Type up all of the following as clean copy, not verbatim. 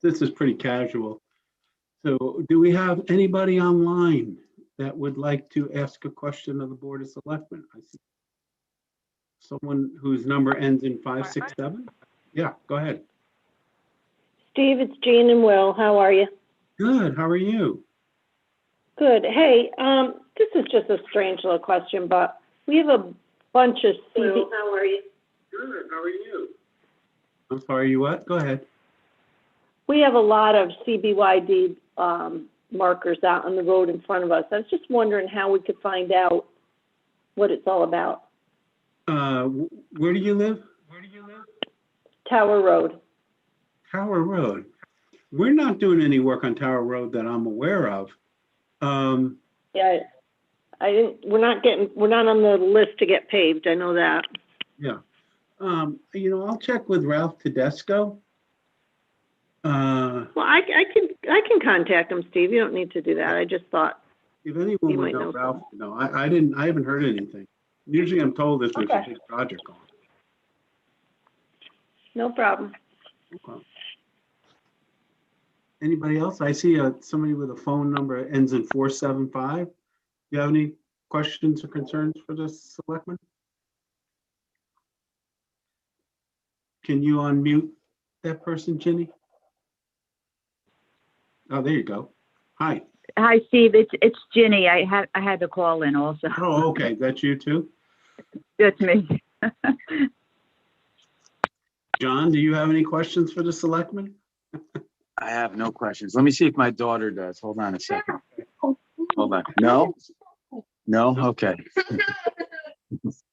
this is pretty casual. So do we have anybody online that would like to ask a question of the Board of Selectmen? I see someone whose number ends in 567. Yeah, go ahead. Steve, it's Jean and Will. How are you? Good. How are you? Good. Hey, this is just a strange little question, but we have a bunch of Will, how are you? Good. How are you? I'm sorry, you what? Go ahead. we have a lot of CBYD markers out on the road in front of us. I was just wondering how we could find out what it's all about. Where do you live? Tower Road. Tower Road. We're not doing any work on Tower Road that I'm aware of. Yeah, we're not on the list to get paved. I know that. Yeah. I'll check with Ralph Tedesco. Well, I can contact him, Steve. You don't need to do that. I just thought. If anyone You would might know know Ralph, no, I haven't heard anything. Usually I'm told this was a Okay. big project on. No problem. Okay. Anybody else? I see somebody with a phone number that ends in 475. You have any questions or concerns for the selectman? Can you unmute that person, Ginny? Oh, there you go. Hi. Hi, Steve. It's Ginny. I had to call in also. Oh, okay. That's you too? That's me. John, do you have any questions for the selectman? I have no questions. Let me see if my daughter does. Hold on a second. Hold on. No? No? Okay.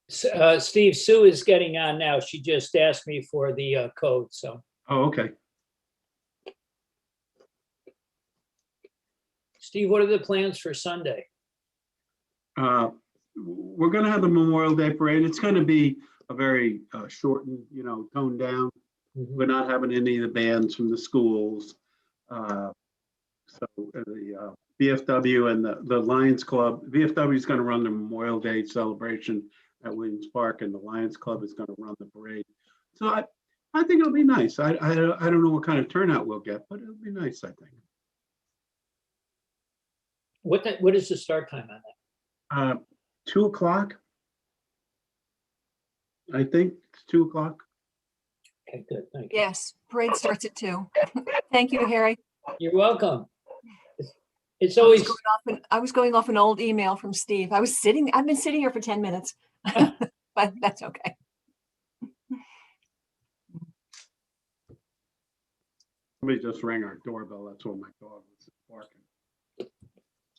Steve, Sue is getting on now. She just asked me for the code, so. Oh, okay. Steve, what are the plans for Sunday? We're going to have the Memorial Day Parade. It's going to be a very shortened, toned down. We're not having any of the bands from the schools. So the VFW and the Lions Club, VFW is going to run the Memorial Day celebration at Williams Park, and the Lions Club is going to run the parade. So I think it'll be nice. I don't know what kind of turnout we'll get, but it'll be nice, I think. What is the start time on that? 2 o'clock. I think it's 2 o'clock. Okay, good, thank you. Yes, parade starts at 2. Thank you, Harry. You're welcome. It's always, I was going off an old email from Steve. I've been sitting here for 10 minutes, but that's okay. Somebody just rang our doorbell. That's what my dog was barking.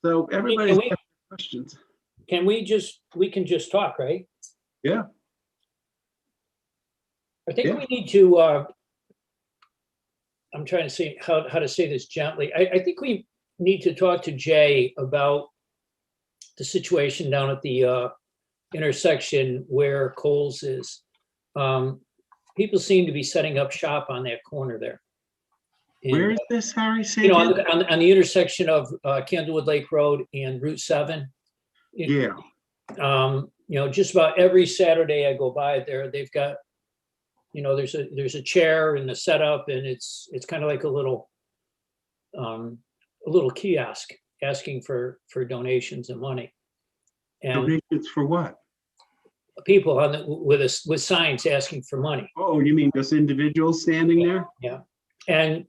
So everybody Can we- has questions. we can just talk, right? Yeah. I think Yeah. we need to, I'm trying to see how to say this gently. I think we need to talk to Jay about the situation down at the intersection where Coles is. People seem to be setting up shop on that corner there. Where And, is this, Harry? Say on again? the intersection of Candlewood Lake Road and Route 7. Yeah. Just about every Saturday I go by there, they've got, there's a chair and a setup, and it's kind of like a little kiosk asking for donations and money. And Donations for what? people with signs asking for money. Oh, you mean just individuals standing there? Yeah. And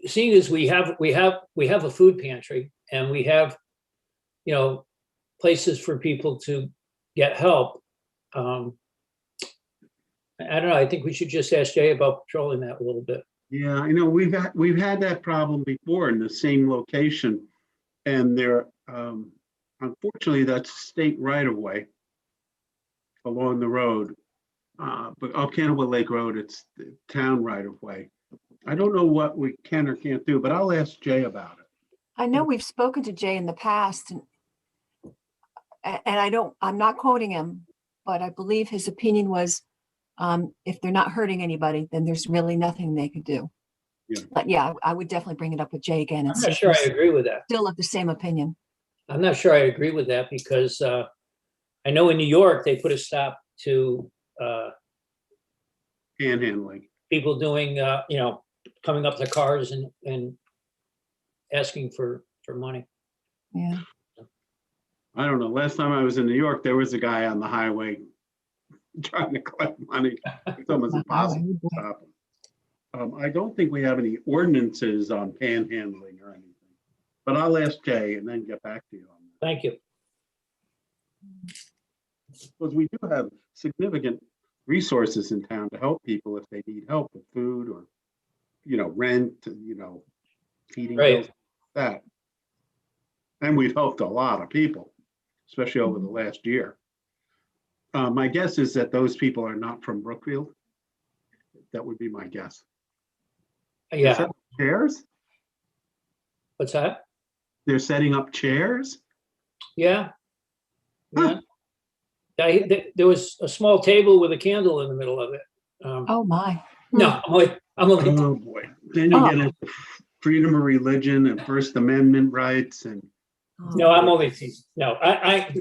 seeing as we have a food pantry, and we have, places for people to get help. I don't know. I think we should just ask Jay about patrolling that a little bit. Yeah, we've had that problem before in the same location, and there, unfortunately, that's state right of way along the road. But up Candlewood Lake Road, it's the town right of way. I don't know what we can or can't do, but I'll ask Jay about it. I know we've spoken to Jay in the past, and I'm not quoting him, but I believe his opinion was, if they're not hurting anybody, then there's really nothing they could do. Yeah. But yeah, I would definitely bring it up with Jay again. I'm not sure I agree with that. Still of the same opinion. I'm not sure I agree with that, because I know in New York, they put a stop to Panhandling. people doing, coming up to cars and asking for money. Yeah. I don't know. Last time I was in New York, there was a guy on the highway trying to collect money. It's almost impossible to stop him. I don't think we have any ordinances on panhandling or anything, but I'll ask Jay and then get back to you on that. Thank you. Because we do have significant resources in town to help people if they need help with food or, rent, feeding Right. bills, that. And we've helped a lot of people, especially over the last year. My guess is that those people are not from Brookfield. That would be my guess. Yeah, Set up chairs? what's that? They're setting up chairs? Yeah. Huh. Yeah. There was a small table with a candle in the middle of it. Oh, my. No, I'm only, Oh, boy. Then you get into freedom of religion and First Amendment rights and. no, I'm only, no,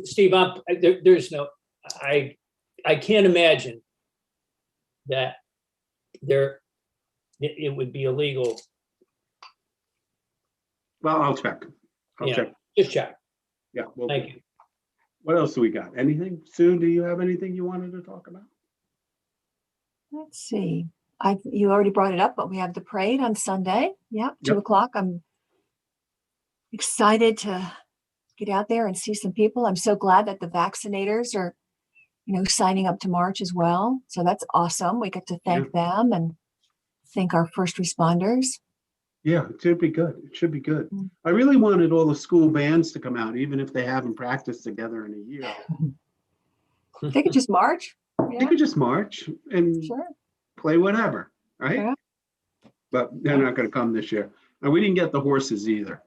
Steve, there's no, I can't imagine that it would be illegal. Well, I'll check. I'll Yeah. check. Just check. Yeah. Well, Thank you. what else do we got? Anything? Sue, do you have anything you wanted to talk about? Let's see. You already brought it up, but we have the parade on Sunday. Yeah, 2:00. I'm excited to get out there and see some people. I'm so glad that the vaccinators are, signing up to march as well. So that's awesome. We get to thank them and thank our first responders. Yeah, it should be good. It should be good. Mm. I really wanted all the school bands to come out, even if they haven't practiced together in a year. They could just march. They Yeah, could just march and sure. play whatever, right? Yeah. But they're not going to come this year. And we didn't get the horses either.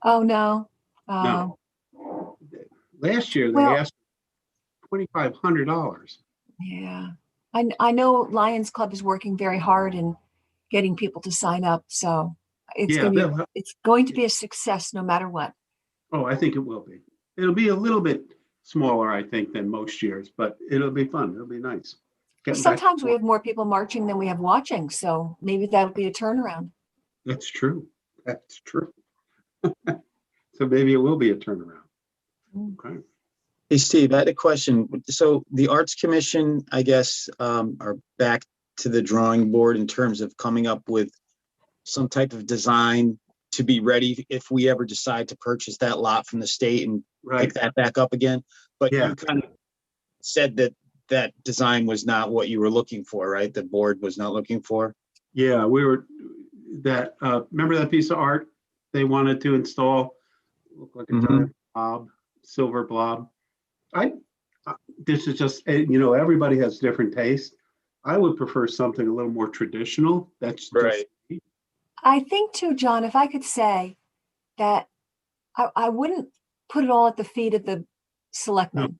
Oh, no. No. Last year, they Well- asked $2,500. Yeah. I know Lions Club is working very hard in getting people to sign up. So it's Yeah, going to be a success no matter what. oh, I think it will be. It'll be a little bit smaller, I think, than most years, but it'll be fun. It'll be nice. Getting back to Sometimes we sport. have more people marching than we have watching. So maybe that'll be a turnaround. That's true. That's true. So maybe it will be a turnaround. Mm. Okay. Hey, Steve, I had a question. So the Arts Commission, I guess, are back to the drawing board in terms of coming up with some type of design to be ready if we ever decide to purchase that lot from the state and Right. pick that back up again. But Yeah. you kind of said that that design was not what you were looking for, right? The board was not looking for. Yeah, remember that piece of art they wanted to install? Looked like a Mhm. giant blob, silver blob. This is just, everybody has different taste. I would prefer something a little more traditional. That's just Right. me. I think too, John, if I could say that I wouldn't put it all at the feet of the selectmen.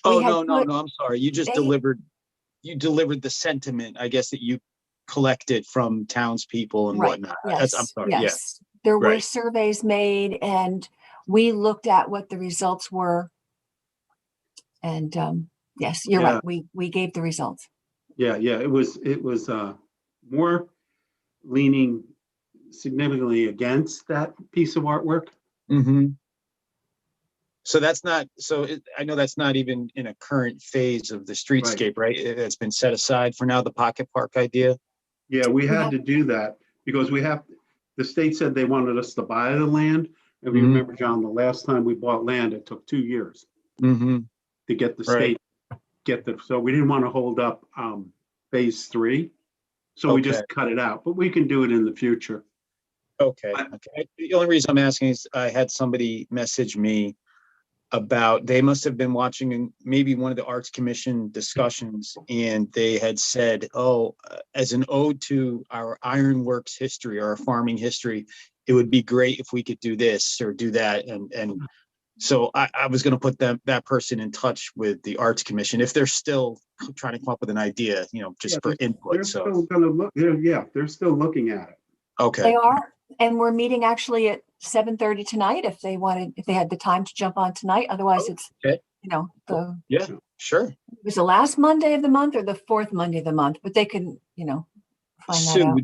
Oh, We had no, put- I'm sorry. You just they- delivered the sentiment, I guess, that you collected from townspeople and Right, whatnot. yes, I'm sorry, yeah. yes. There were Right. surveys made and we looked at what the results were. And yes, you're Yeah. right. We gave the results. Yeah, it was more leaning significantly against that piece of artwork. Mm-hmm. So that's not, I know that's not even in a current phase of the streetscape, right? It's been set aside for now, the pocket park idea. Yeah, we had to do that because the state said they wanted us to buy the land. And we Mhm. remember, John, the last time we bought land, it took 2 years Mm-hmm. to get the Right. state, so we didn't want to hold up phase 3. So we just cut it out, but we can do it in the future. Okay. The only reason I'm asking is I had somebody message me about, they must have been watching maybe one of the Arts Commission discussions, and they had said, as an ode to our ironworks history or our farming history, it would be great if we could do this or do that. And so I was going to put that person in touch with the Arts Commission if they're still trying to come up with an idea, just for input. They're So, still gonna look, they're still looking at it. okay. They are. And we're meeting actually at 7:30 tonight if they had the time to jump on tonight. Otherwise it's, Okay. the Yeah. Sure. Was the last Monday of the month or the fourth Monday of the month? But they can, find that Sue, out.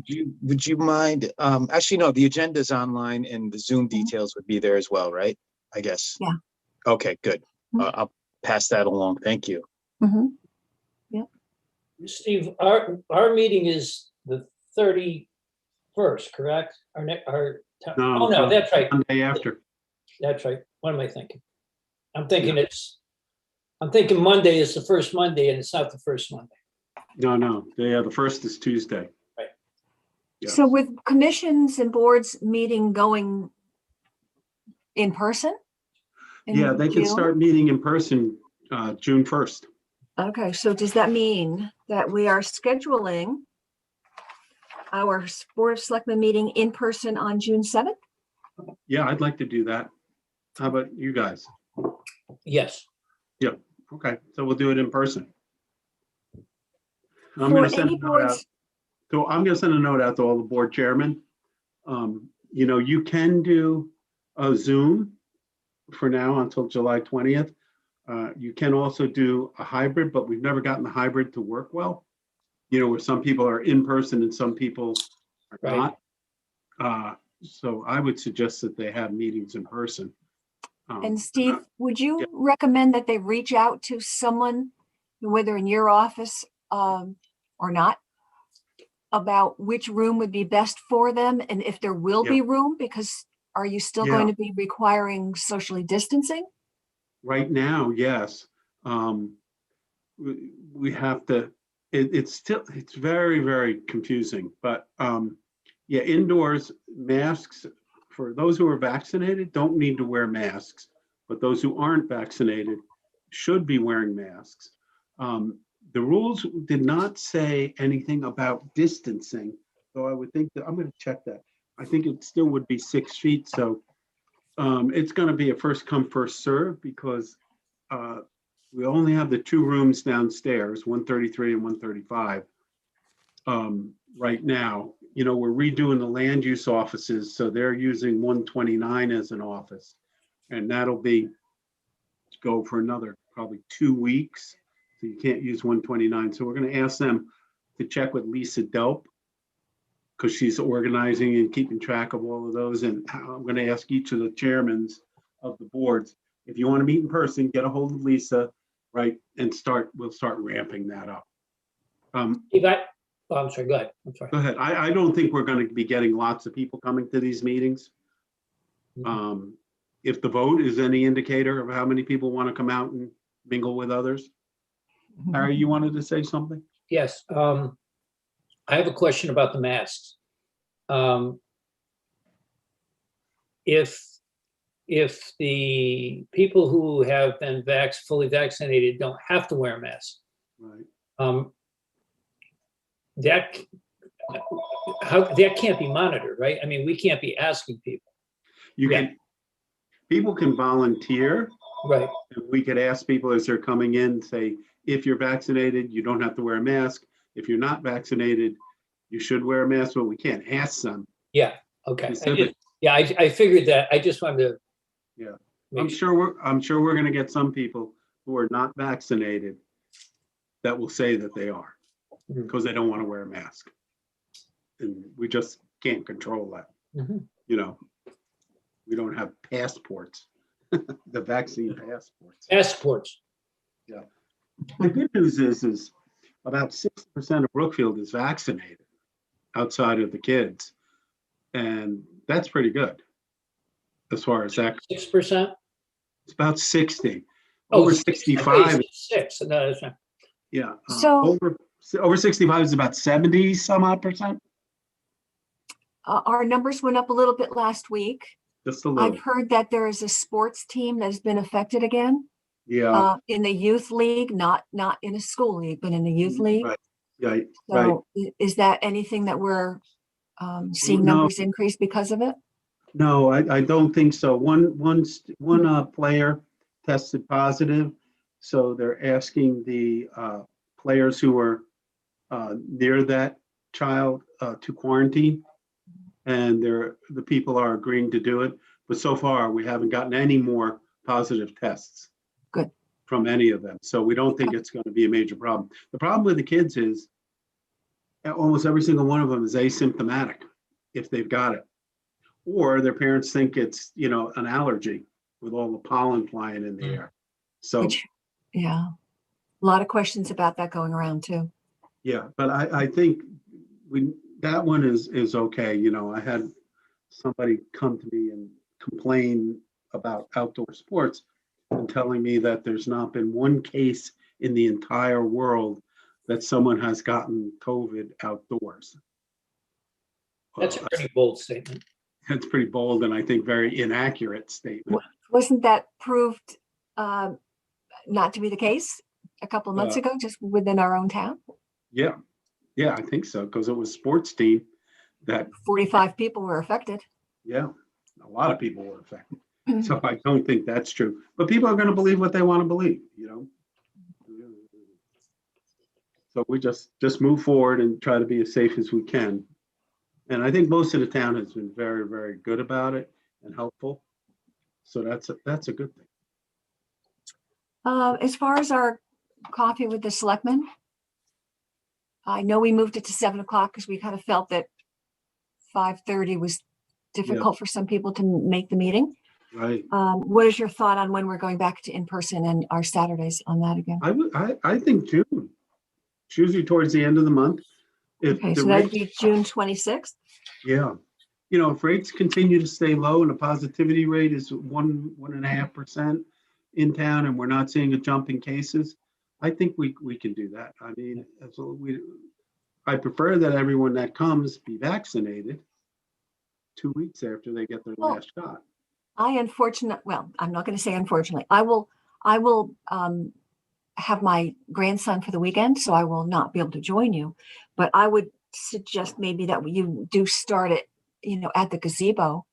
would you mind, actually, no, the agenda's online and the Zoom details would be there as well, right? I guess. Yeah. Okay, good. Mhm. I'll pass that along. Thank you. Mhm. Steve, our meeting is the 31st, correct? No, Oh, no, that's right. Monday after. That's right. What am I thinking? I'm thinking Monday is the first Monday and it's not the first Monday. No, the first is Tuesday. Right. Yes. So with commissions and boards meeting going in person? in Yeah, they can June? start meeting in person, June 1st. Okay, so does that mean that we are scheduling our Board of Selectmen meeting in person on June 7th? Yeah, I'd like to do that. How about you guys? Yes. Okay, so we'll do it in person. I'm For gonna send any a note out. boards, So I'm gonna send a note out to all the board chairmen. You can do a Zoom for now until July 20th. You can also do a hybrid, but we've never gotten the hybrid to work well. Where some people are in person and some people are Right. not. So I would suggest that they have meetings in person. and Steve, would you yeah. recommend that they reach out to someone, whether in your office or not, about which room would be best for them and if there will Yeah. be room? Because are you still going to be requiring socially distancing? Right now, yes. We have to, it's very, very confusing, but yeah, indoors masks for those who are vaccinated don't need to wear masks, but those who aren't vaccinated should be wearing masks. The rules did not say anything about distancing, so I would think that, I'm going to check that. I think it still would be 6 feet, so it's going to be a first come, first serve because we only have the 2 rooms downstairs, 133 and 135. Right now, we're redoing the land use offices, so they're using 129 as an office. And that'll go for another probably 2 weeks. So you can't use 129. So we're going to ask them to check with Lisa Delp because she's organizing and keeping track of all of those. And I'm going to ask each of the chairmen of the boards, if you want to meet in person, get a hold of Lisa, right? And we'll start ramping that up. Steve, I'm sorry, go ahead. I'm sorry. Go ahead. I don't think we're going to be getting lots of people coming to these meetings. If the vote is any indicator of how many people want to come out and mingle with others. Harry, you wanted to say something? Yes. I have a question about the masks. If the people who have been fully vaccinated don't have to wear a mask, Right. that can't be monitored, right? I mean, we can't be asking people. People can volunteer. Right. And we could ask people as they're coming in, say, if you're vaccinated, you don't have to wear a mask. If you're not vaccinated, you should wear a mask, but we can't ask them. Yeah. Okay. Specific. I figured that. I just wanted to. Yeah. make I'm sure we're going to get some people who are not vaccinated that will say that they are because they don't want to wear a mask. And we just can't control that. Mhm. We don't have passports, the vaccine passports. Passports. Yeah. The good news is about 60% of Brookfield is vaccinated outside of the kids. And that's pretty good as far as that. 6%? It's about 60. Oh, Over 6. 65. 6. No, that's not. Yeah. So- over 65 is about 70 some odd percent. Our numbers went up a little bit last week. Just a little. I've heard that there is a sports team that has been affected again Yeah. in the youth league, not in a school league, but in the youth league. Right. Yeah. Right. So is that anything that we're seeing No. numbers increase because of it? No, I don't think so. One player tested positive, so they're asking the players who were near that child to quarantine, and the people are agreeing to do it. But so far, we haven't gotten any more positive tests. Good. from any of them. So we don't think it's going to be a major problem. The problem with the kids is almost every single one of them is asymptomatic if they've got it. Or their parents think it's, an allergy with all the pollen flying in the air. So, Yeah, a lot of questions about that going around too. yeah, but I think that one is okay. I had somebody come to me and complain about outdoor sports and telling me that there's not been one case in the entire world that someone has gotten COVID outdoors. That's a pretty bold statement. That's pretty bold and I think very inaccurate statement. Wasn't that proved not to be the case a couple of months ago, just within our own town? Yeah, I think so, because it was a sports team that, 45 people were affected. yeah, a lot of people were affected. So I don't think that's true. But people are going to believe what they want to believe, So we just move forward and try to be as safe as we can. And I think most of the town has been very, very good about it and helpful. So that's a good thing. As far as our coffee with the selectmen, I know we moved it to 7 o'clock because we kind of felt that 5:30 was difficult for some people to make the meeting. Right. What is your thought on when we're going back to in-person and our Saturdays on that again? I think June. It's usually towards the end of the month. Okay, so that'd be June 26th. Yeah. If rates continue to stay low and the positivity rate is 1.5% in town and we're not seeing a jump in cases, I think we can do that. I mean, I prefer that everyone that comes be vaccinated 2 weeks after they get their last shot. I'm not going to say unfortunately. I will have my grandson for the weekend, so I will not be able to join you. But I would suggest maybe that you do start it, at the gazebo,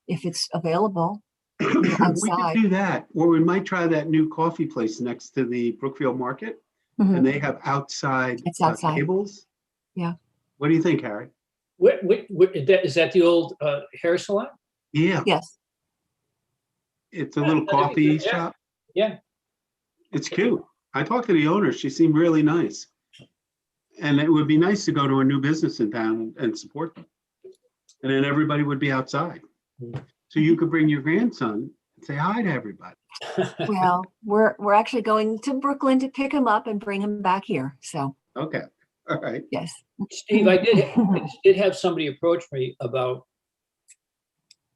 if it's available. We Outside. could do that, or we might try that new coffee place next to the Brookfield Market, Mhm. and they have outside It's outside. tables. Yeah. What do you think, Harry? Is that the old hair salon? Yeah, Yes. it's a Yeah, little that'd be coffee good, yeah. shop. Yeah. It's cute. I talked to the owner. She seemed really nice. And it would be nice to go to a new business in town and support them. And then everybody would be outside. So you could bring your grandson and say hi to everybody. Well, we're actually going to Brooklyn to pick him up and bring him back here. So Okay, all right. yes. Steve, I did have somebody approach me about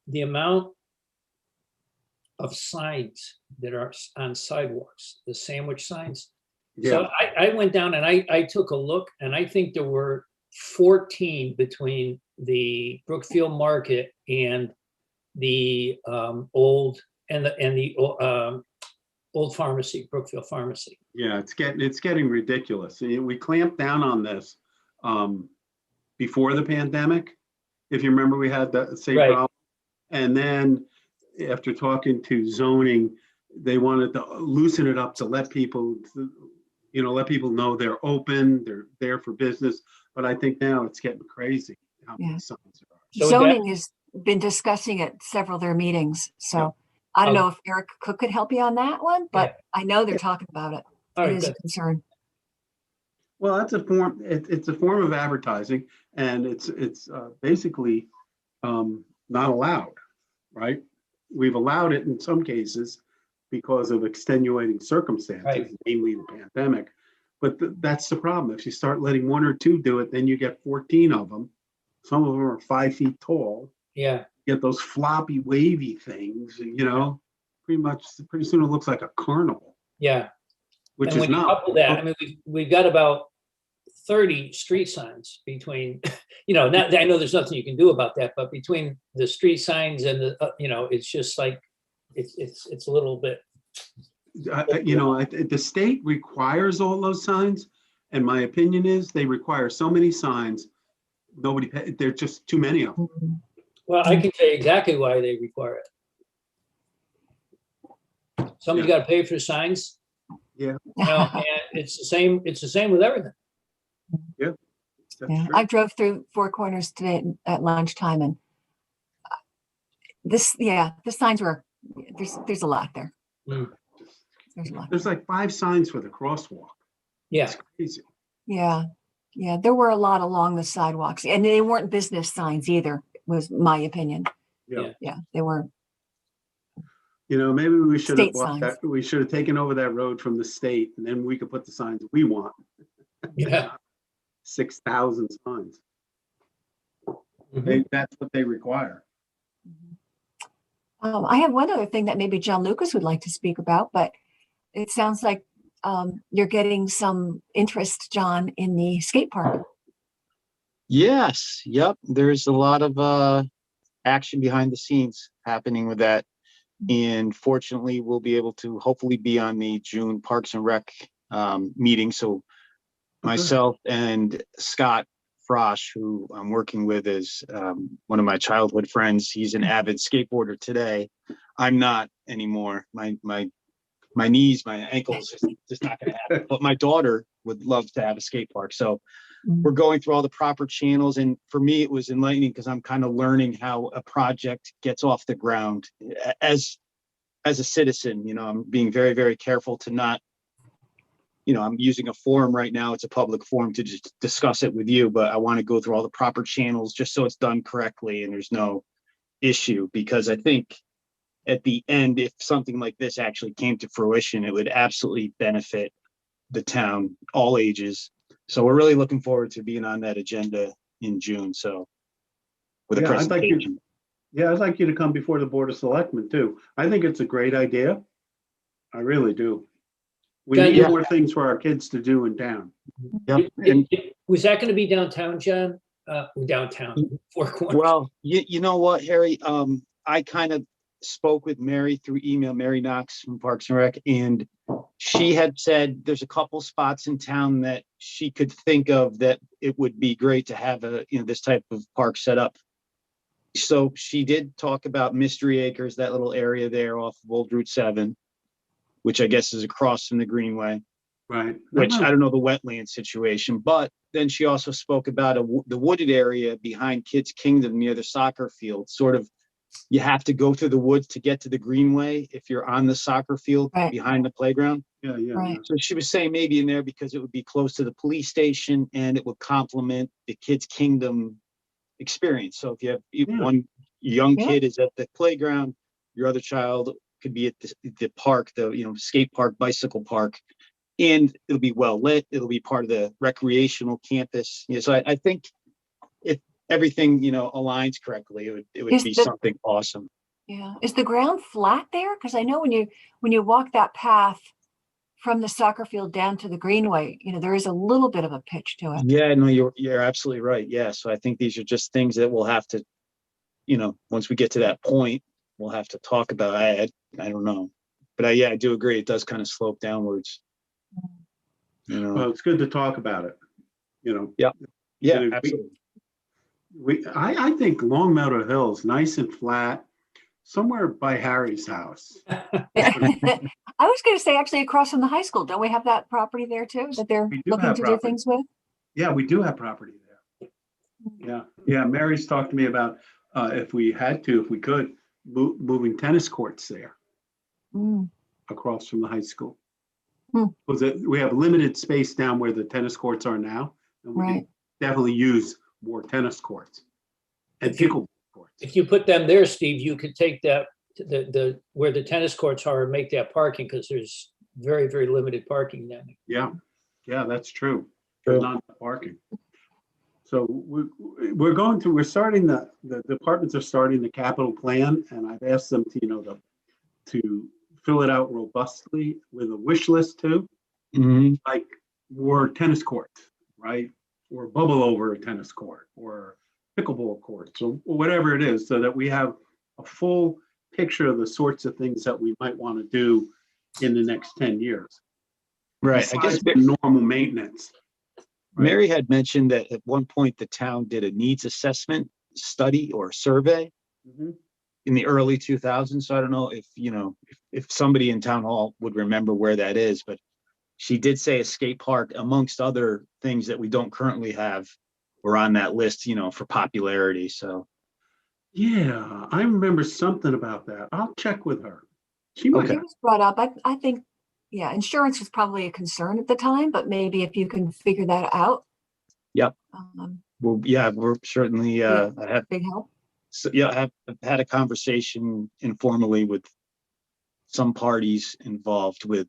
the amount of signs that are on sidewalks, the sandwich signs. Yeah, So I went down and I took a look and I think there were 14 between the Brookfield Market and the old old pharmacy, Brookfield Pharmacy. yeah, it's getting ridiculous. We clamped down on this before the pandemic. If you remember, we had the same Right. problem. And then after talking to zoning, they wanted to loosen it up to let people know they're open, they're there for business. But I think now it's getting crazy how many Yeah. signs there are. So Zoning has been discussing at several of their meetings. So I don't know if Eric Cook could help you on that one, but I know they're talking about it. All It right, is a good. concern. Well, that's a form. It's a form of advertising, and it's basically not allowed, right? We've allowed it in some cases because of extenuating circumstances, Right. namely the pandemic. But that's the problem. If you start letting one or two do it, then you get 14 of them. Some of them are 5 feet tall. Yeah. Get those floppy, wavy things. Pretty soon it looks like a carnival, Yeah. which And is when you not. couple that, I mean, we've got about 30 street signs between, not, I know there's nothing you can do about that, but between the street signs and the, it's just like, it's a little bit. The state requires all those signs, and my opinion is they require so many signs. There's just too many of them. Mhm. Well, I can tell you exactly why they require it. Somebody's got to pay for signs. Yeah. And it's the same with everything. That's Yeah, true. I drove through Four Corners today at lunchtime, and the signs were, there's a lot there. There's a lot. There's like 5 signs for the crosswalk. Yeah, It's crazy. Yeah, yeah, there were a lot along the sidewalks, and they weren't business signs either, was my opinion. Yeah. Yeah, they were You know, maybe we should have state signs. we should have taken over that road from the state, and then we could put the signs we want. yeah. 6,000 signs. Mhm. That's what they require. I have one other thing that maybe John Lucas would like to speak about, but it sounds like you're getting some interest, John, in the skate park. Yes, yep, there's a lot of action behind the scenes happening with that. And fortunately, we'll be able to hopefully be on the June Parks and Rec meeting. So myself and Scott Frosch, who I'm working with, is one of my childhood friends. He's an avid skateboarder today. I'm not anymore. My knees, my ankles, just not going to happen. But my daughter would love to have a skate park. So we're going through all the proper channels. And for me, it was enlightening because I'm kind of learning how a project gets off the ground. As a citizen, you know, I'm being very, very careful to not, you know, I'm using a forum right now. It's a public forum to just discuss it with you, but I want to go through all the proper channels just so it's done correctly and there's no issue. Because I think at the end, if something like this actually came to fruition, it would absolutely benefit the town, all ages. So we're really looking forward to being on that agenda in June. So with a Yeah, I'd like you, presentation. I'd like you to come before the Board of Selectmen too. I think it's a great idea. I really do. We John, need yeah. more things for our kids to do in town. Yep. And Was that going to be downtown, John? Downtown, Four Corners? well, you know what, Harry? I kind of spoke with Mary through email, Mary Knox from Parks and Rec, and she had said there's a couple spots in town that she could think of that it would be great to have this type of park set up. So she did talk about Mystery Acres, that little area there off of Old Route 7, which I guess is across from the Greenway. Right. Which I don't know the wetland situation, but then she also spoke about the wooded area behind Kids Kingdom near the soccer field. Sort of, you have to go through the woods to get to the Greenway if you're on the soccer field Right. behind the playground. Yeah, yeah. Right. So she was saying maybe in there because it would be close to the police station and it would complement the Kids Kingdom experience. So if you have one young Yeah. kid is at the playground, your other child could be at the park, the skate park, bicycle park. And it'll be well lit. It'll be part of the recreational campus. So I think if everything aligns correctly, it would be something awesome. Yeah. Is the ground flat there? Because I know when you walk that path from the soccer field down to the Greenway, there is a little bit of a pitch to it. Yeah, no, you're absolutely right. Yeah. So I think these are just things that we'll have to, once we get to that point, we'll have to talk about. I don't know, but I do agree. It does kind of slope downwards. Well, it's good to talk about it. Yeah, absolutely. absolutely. I think Long Meadow Hills, nice and flat, somewhere by Harry's house. I was going to say actually across from the high school. Don't we have that property there too that they're We do looking have to property. do things with? Yeah, we do have property there. Yeah. Mary's talked to me about if we could, moving tennis courts there across from the high school. Because we have limited space down where the tennis courts are now, and we can definitely use more tennis courts and pickleball courts. If you put them there, Steve, you could take that the where the tennis courts are and make that parking, because there's very, very limited parking down there. Yeah, that's true. There's not enough parking. So we're starting the departments are starting the capital plan, and I've asked them to fill it out robustly with a wish list too, like more tennis courts, right? Or bubble over a tennis court or pickleball courts or whatever it is, so that we have a full picture of the sorts of things that we might want to do in the next 10 years. Right. I guess normal maintenance. Mary had mentioned that at one point the town did a needs assessment study or survey in the early 2000s. So I don't know if somebody in town hall would remember where that is, but she did say a skate park, amongst other things that we don't currently have, were on that list, for popularity. So yeah, I remember something about that. I'll check with her. She might. It was brought up. I think, Yeah, insurance was probably a concern at the time, but maybe if you can figure that out. Yep. um, Well, yeah, we're certainly, Yeah. I have, Big help. so, yeah, I've had a conversation informally with some parties involved with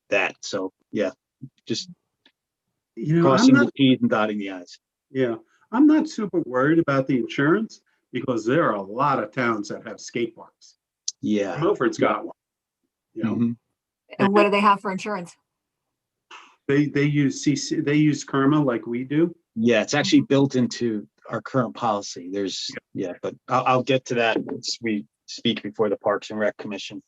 that. So, yeah, just You know, I'm crossing the not, T's and dotting the I's. yeah, I'm not super worried about the insurance because there are a lot of towns that have skate parks. Yeah. Milford's got one. You know, Mhm. And what do they have for insurance? they use CC, they use Karma like we do. Yeah, it's actually built into our current policy. There's, yeah, but I'll get to that once we speak before the Parks and Rec Commission.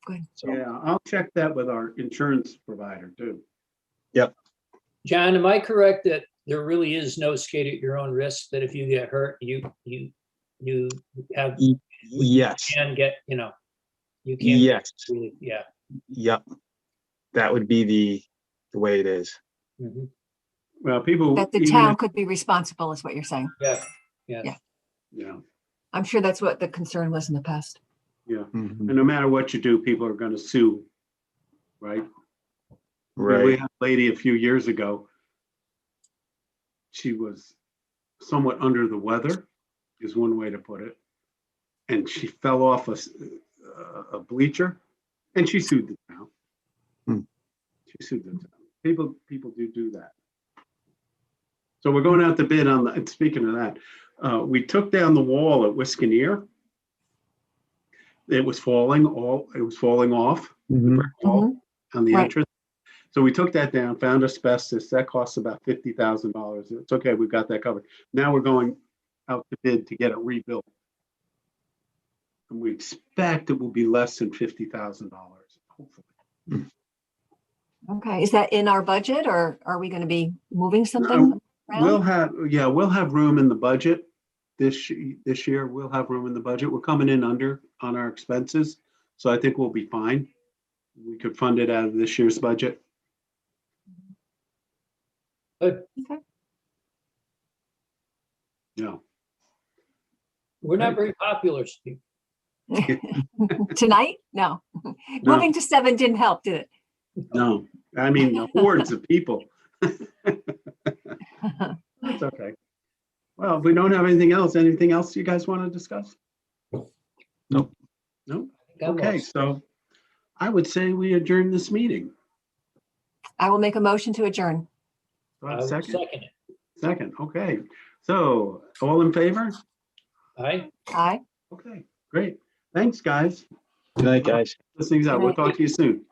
Good. So, Yeah, I'll check that with our insurance provider too. John, am I correct that there really is no skate at your own risk, that if you get hurt, you have, yes, can get, you can. yes, Yeah. yep. That would be the way it is. Mhm. Well, people. That the even town if- could be responsible is what you're saying. Yeah. Yeah, I'm sure that's what the concern was in the past. yeah. Mhm. And no matter what you do, people are gonna sue, right? We Right. had a lady a few years ago. She was somewhat under the weather, is one way to put it. And she fell off a bleacher and she sued the town. Hmm. She sued the town. People do that. So we're going out to bid on and speaking of that, we took down the wall at Wisconneer. It was falling off the Mhm. brick wall on the Right. entrance. So we took that down, found asbestos. That costs about $50,000. It's okay, we've got that covered. Now we're going out to bid to get it rebuilt. And we expect it will be less than $50,000, hopefully. Okay, is that in our budget or are we going to be moving something We'll around? have room in the budget this year. We'll have room in the budget. We're coming in under on our expenses. So I think we'll be fine. We could fund it out of this year's budget. Good. Okay. Yeah. We're not very popular, Steve. Tonight? No. No. Moving to 7 didn't help, did No, I mean, the hordes of people. it? That's okay. Well, if we don't have anything else you guys want to discuss? Nope. No? I'm Okay, lost. so I would say we adjourn this meeting. I will make a motion to adjourn. Do I I have a will Second, second it. second, okay. So all in favor? Aye. Aye. Okay, great. Thanks, guys. Good night, guys. This thing's out. We'll talk to you soon.